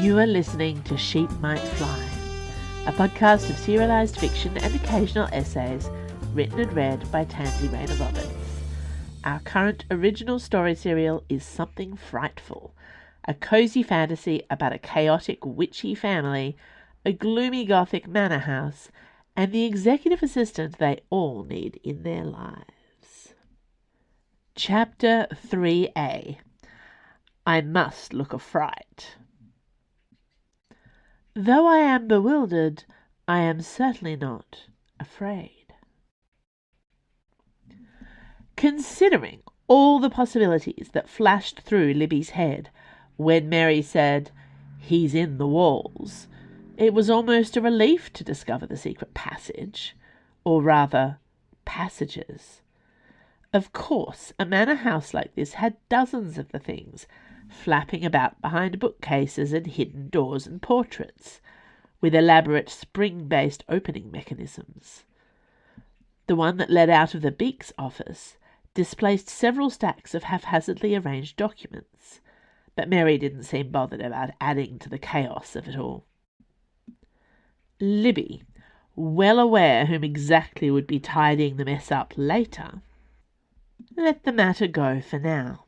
You are listening to Sheep Might Fly, a podcast of serialised fiction and occasional essays written and read by Tansy Rayner Roberts. Our current original story serial is Something Frightful, a cosy fantasy about a chaotic witchy family, a gloomy gothic manor house, and the executive assistant they all need in their lives. Chapter 3A. I Must Look a Fright. Though I am bewildered, I am certainly not afraid. Considering all the possibilities that flashed through Libby's head when Mary said, "He's in the walls," it was almost a relief to discover the secret passage, or rather, passages. Of course, a manor house like this had dozens of the things, flapping about behind bookcases and hidden doors and portraits, with elaborate spring-based opening mechanisms. The one that led out of the Beaks office displaced several stacks of haphazardly arranged documents, but Mary didn't seem bothered about adding to the chaos of it all. Libby, well aware whom exactly would be tidying the mess up later, let the matter go for now.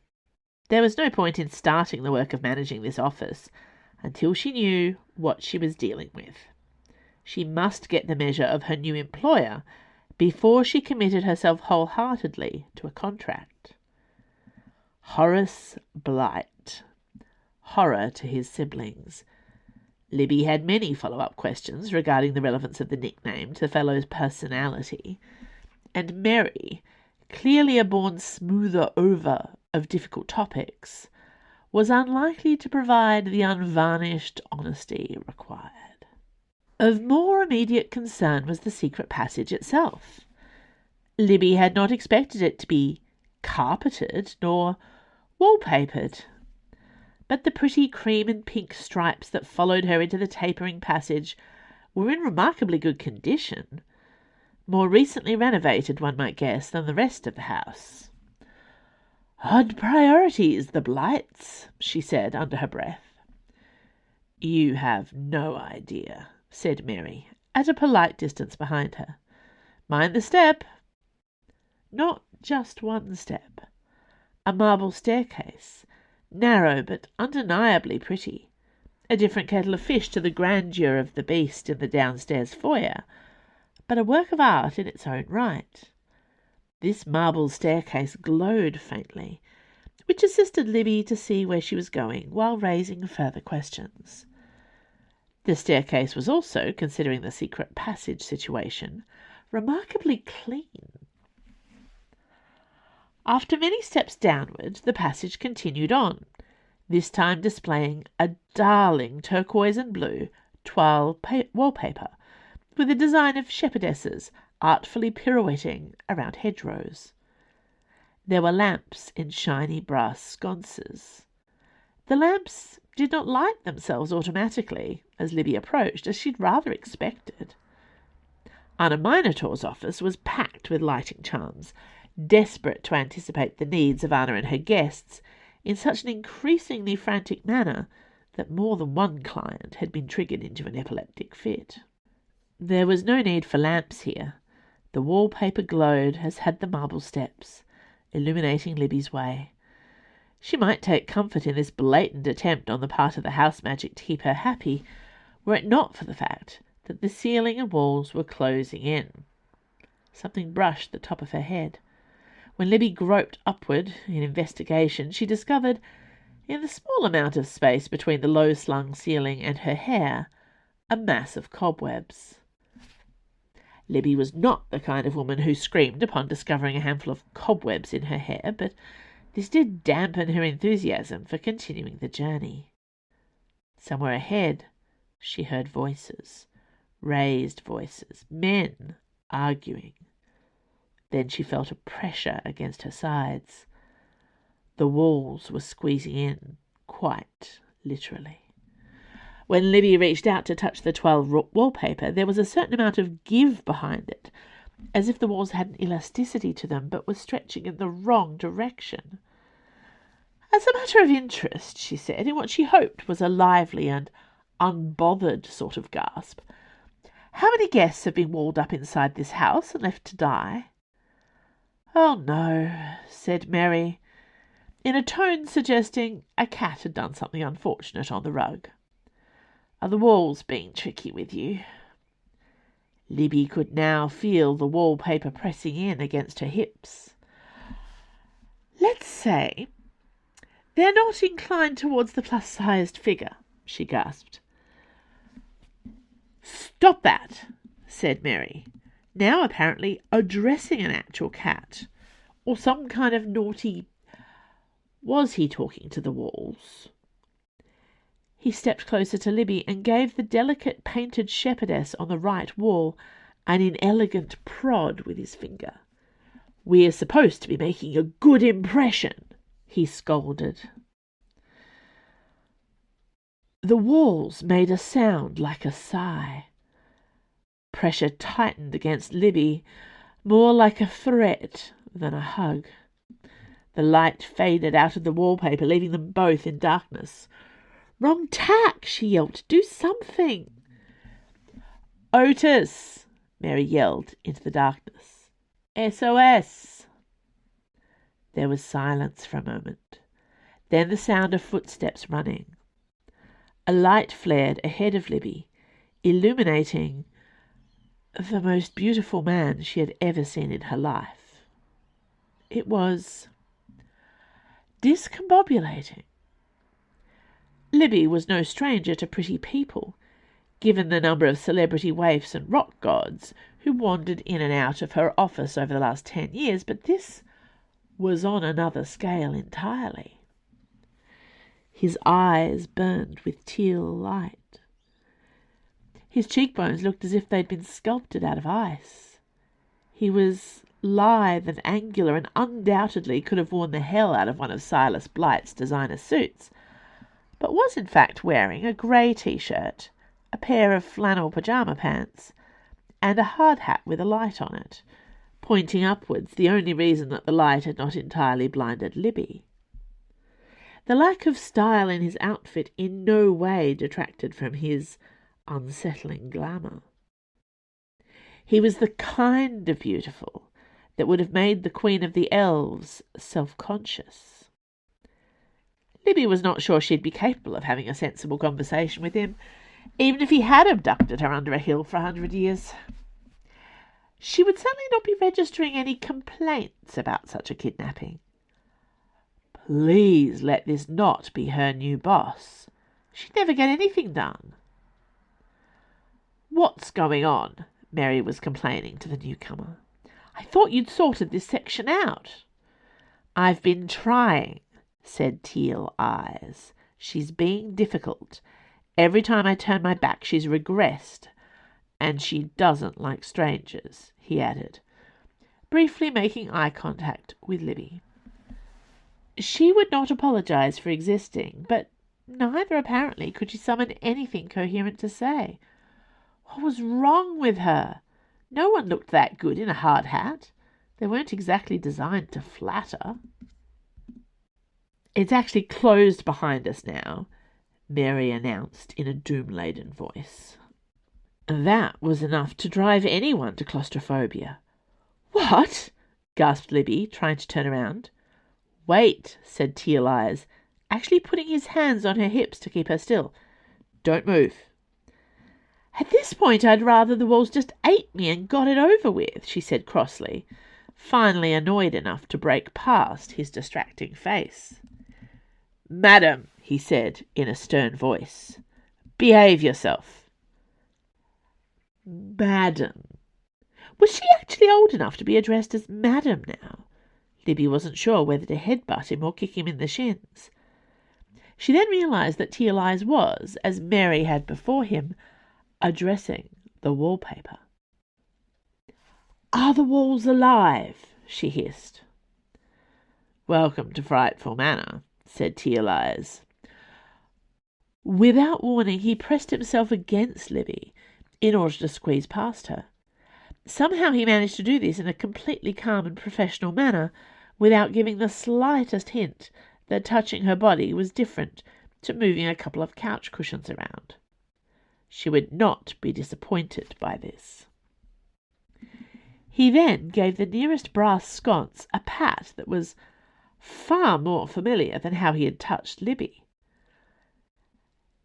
There was no point in starting the work of managing this office until she knew what she was dealing with. She must get the measure of her new employer before she committed herself wholeheartedly to a contract. Horace Blight. Horror to his siblings. Libby had many follow-up questions regarding the relevance of the nickname to the fellow's personality, and Mary, clearly a born smoother over of difficult topics, was unlikely to provide the unvarnished honesty required. Of more immediate concern was the secret passage itself. Libby had not expected it to be carpeted nor wallpapered, but the pretty cream and pink stripes that followed her into the tapering passage were in remarkably good condition, more recently renovated, one might guess, than the rest of the house. "Odd priorities, the Blights," she said under her breath. "You have no idea," said Mary, at a polite distance behind her. "Mind the step." Not just one step. A marble staircase, narrow but undeniably pretty, a different kettle of fish to the grandeur of the beast in the downstairs foyer, but a work of art in its own right. This marble staircase glowed faintly, which assisted Libby to see where she was going while raising further questions. The staircase was also, considering the secret passage situation, remarkably clean. After many steps downward, the passage continued on, this time displaying a darling turquoise and blue toile wallpaper, with a design of shepherdesses artfully pirouetting around hedgerows. There were lamps in shiny brass sconces. The lamps did not light themselves automatically as Libby approached, as she'd rather expected. Anna Minotaur's office was packed with lighting charms, desperate to anticipate the needs of Anna and her guests in such an increasingly frantic manner that more than one client had been triggered into an epileptic fit. There was no need for lamps here. The wallpaper glowed, as had the marble steps, illuminating Libby's way. She might take comfort in this blatant attempt on the part of the house magic to keep her happy, were it not for the fact that the ceiling and walls were closing in. Something brushed the top of her head. When Libby groped upward in investigation, she discovered, in the small amount of space between the low-slung ceiling and her hair, a mass of cobwebs. Libby was not the kind of woman who screamed upon discovering a handful of cobwebs in her hair, but this did dampen her enthusiasm for continuing the journey. Somewhere ahead, she heard voices, raised voices, men arguing. Then she felt a pressure against her sides. The walls were squeezing in, quite literally. When Libby reached out to touch the 12 wallpaper, there was a certain amount of give behind it, as if the walls had an elasticity to them but were stretching in the wrong direction. As a matter of interest, she said, in what she hoped was a lively and unbothered sort of gasp, how many guests have been walled up inside this house and left to die? Oh, no, said Mary, in a tone suggesting a cat had done something unfortunate on the rug. Are the walls being tricky with you? Libby could now feel the wallpaper pressing in against her hips. Let's say they're not inclined towards the plus-sized figure, she gasped. Stop that, said Mary, now apparently addressing an actual cat, or some kind of naughty... Was he talking to the walls? He stepped closer to Libby and gave the delicate painted shepherdess on the right wall an inelegant prod with his finger. We're supposed to be making a good impression, he scolded. The walls made a sound like a sigh. Pressure tightened against Libby, more like a threat than a hug. The light faded out of the wallpaper, leaving them both in darkness. Wrong tack, she yelled. Do something. Otis, Mary yelled into the darkness. SOS. There was silence for a moment. Then the sound of footsteps running. A light flared ahead of Libby, illuminating the most beautiful man she had ever seen in her life. It was discombobulating. Libby was no stranger to pretty people, given the number of celebrity waifs and rock gods who wandered in and out of her office over the last 10 years, but this was on another scale entirely. His eyes burned with teal light. His cheekbones looked as if they'd been sculpted out of ice. He was lithe and angular and undoubtedly could have worn the hell out of one of Silas Blight's designer suits, but was in fact wearing a grey t-shirt, a pair of flannel pyjama pants, and a hard hat with a light on it, pointing upwards, the only reason that the light had not entirely blinded Libby. The lack of style in his outfit in no way detracted from his unsettling glamour. He was the kind of beautiful that would have made the Queen of the Elves self-conscious. Libby was not sure she'd be capable of having a sensible conversation with him, even if he had abducted her under a hill for 100 years. She would certainly not be registering any complaints about such a kidnapping. Please let this not be her new boss. She'd never get anything done. What's going on? Mary was complaining to the newcomer. I thought you'd sorted this section out. I've been trying, said Teal Eyes. She's being difficult. Every time I turn my back, she's regressed. And she doesn't like strangers, he added, briefly making eye contact with Libby. She would not apologize for existing, but neither apparently could she summon anything coherent to say. What was wrong with her? No one looked that good in a hard hat. They weren't exactly designed to flatter. It's actually closed behind us now, Mary announced in a doom-laden voice. That was enough to drive anyone to claustrophobia. What? Gasped Libby, trying to turn around. Wait, said Teal Eyes, actually putting his hands on her hips to keep her still. Don't move. At this point, I'd rather the walls just ate me and got it over with, she said crossly, finally annoyed enough to break past his distracting face. Madam, he said in a stern voice, behave yourself. Madam. Was she actually old enough to be addressed as Madam now? Libby wasn't sure whether to headbutt him or kick him in the shins. She then realized that Teal Eyes was, as Mary had before him, addressing the wallpaper. Are the walls alive? She hissed. Welcome to Frightful Manor, said Teal Eyes. Without warning, he pressed himself against Libby in order to squeeze past her. Somehow he managed to do this in a completely calm and professional manner, without giving the slightest hint that touching her body was different to moving a couple of couch cushions around. She would not be disappointed by this. He then gave the nearest brass sconce a pat that was far more familiar than how he had touched Libby.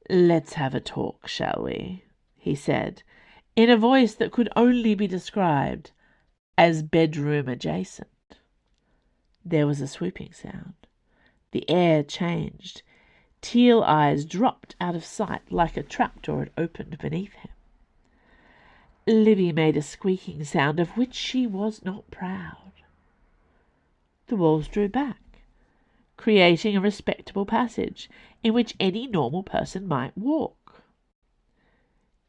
"Let's have a talk, shall we?" he said, in a voice that could only be described as bedroom adjacent. There was a swooping sound. The air changed. Teal eyes dropped out of sight like a trapdoor had opened beneath him. Libby made a squeaking sound of which she was not proud. The walls drew back, creating a respectable passage in which any normal person might walk.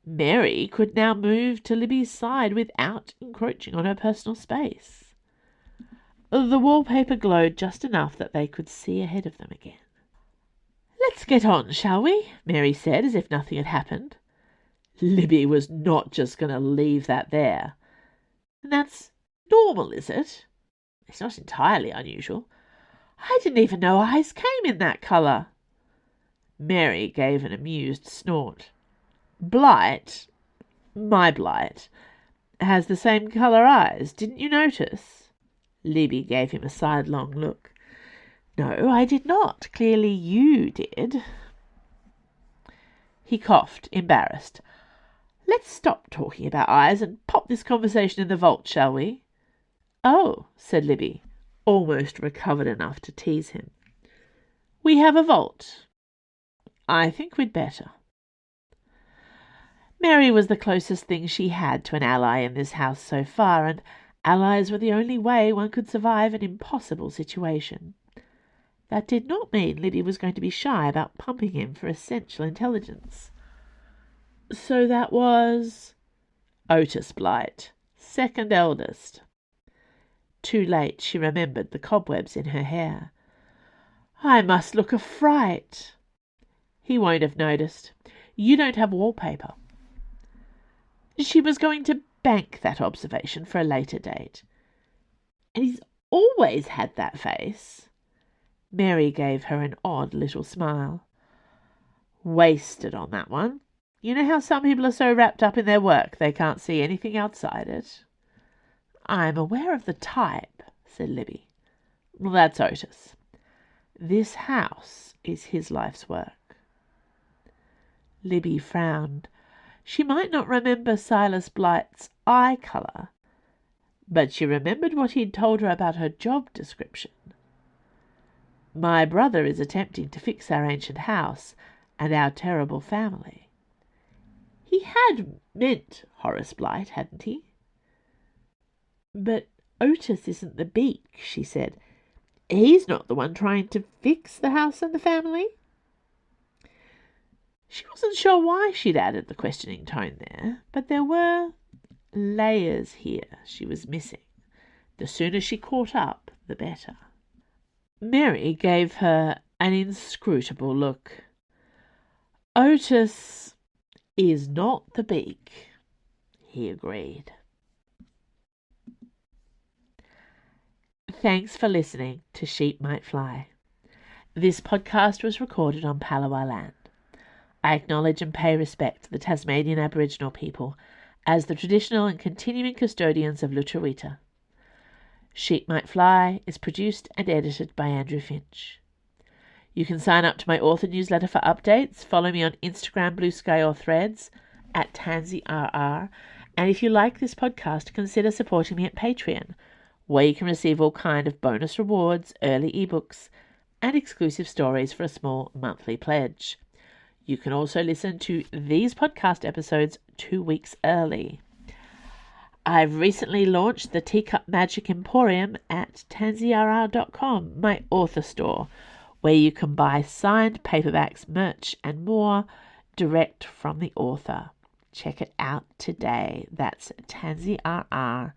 Mary could now move to Libby's side without encroaching on her personal space. The wallpaper glowed just enough that they could see ahead of them again. "Let's get on, shall we?" Mary said, as if nothing had happened. Libby was not just going to leave that there. "And that's normal, is it? It's not entirely unusual. I didn't even know eyes came in that colour." Mary gave an amused snort. "Blight, my Blight, has the same colour eyes. Didn't you notice?" Libby gave him a sidelong look. "No, I did not. Clearly you did." He coughed, embarrassed. "Let's stop talking about eyes and pop this conversation in the vault, shall we?" "Oh," said Libby, almost recovered enough to tease him. "We have a vault. I think we'd better." Mary was the closest thing she had to an ally in this house so far, and allies were the only way one could survive an impossible situation. That did not mean Libby was going to be shy about pumping him for essential intelligence. So that was Otis Blight, second eldest. Too late she remembered the cobwebs in her hair. "I must look a fright." "He won't have noticed. You don't have wallpaper." She was going to bank that observation for a later date. "And he's always had that face." Mary gave her an odd little smile. "Wasted on that one. You know how some people are so wrapped up in their work they can't see anything outside it?" "I'm aware of the type," said Libby. "Well, that's Otis. This house is his life's work." Libby frowned. She might not remember Silas Blight's eye colour, but she remembered what he'd told her about her job description. "My brother is attempting to fix our ancient house and our terrible family." He had meant Horace Blight, hadn't he? "But Otis isn't the beak," she said. "He's not the one trying to fix the house and the family." She wasn't sure why she'd added the questioning tone there, but there were layers here she was missing. The sooner she caught up, the better. Mary gave her an inscrutable look. "Otis is not the beak," he agreed. Thanks for listening to Sheep Might Fly. This podcast was recorded on Palawa land. I acknowledge and pay respect to the Tasmanian Aboriginal people as the traditional and continuing custodians of Lutruwita. Sheep Might Fly is produced and edited by Andrew Finch. You can sign up to my author newsletter for updates, follow me on Instagram, Blue Sky or Threads at TansyRR, and if you like this podcast, consider supporting me at Patreon, where you can receive all kind of bonus rewards, early ebooks, and exclusive stories for a small monthly pledge. You can also listen to these podcast episodes 2 weeks early. I've recently launched the Teacup Magic Emporium at tansyrr.com, my author store, where you can buy signed paperbacks, merch, and more direct from the author. Check it out today. That's tansyrr.com.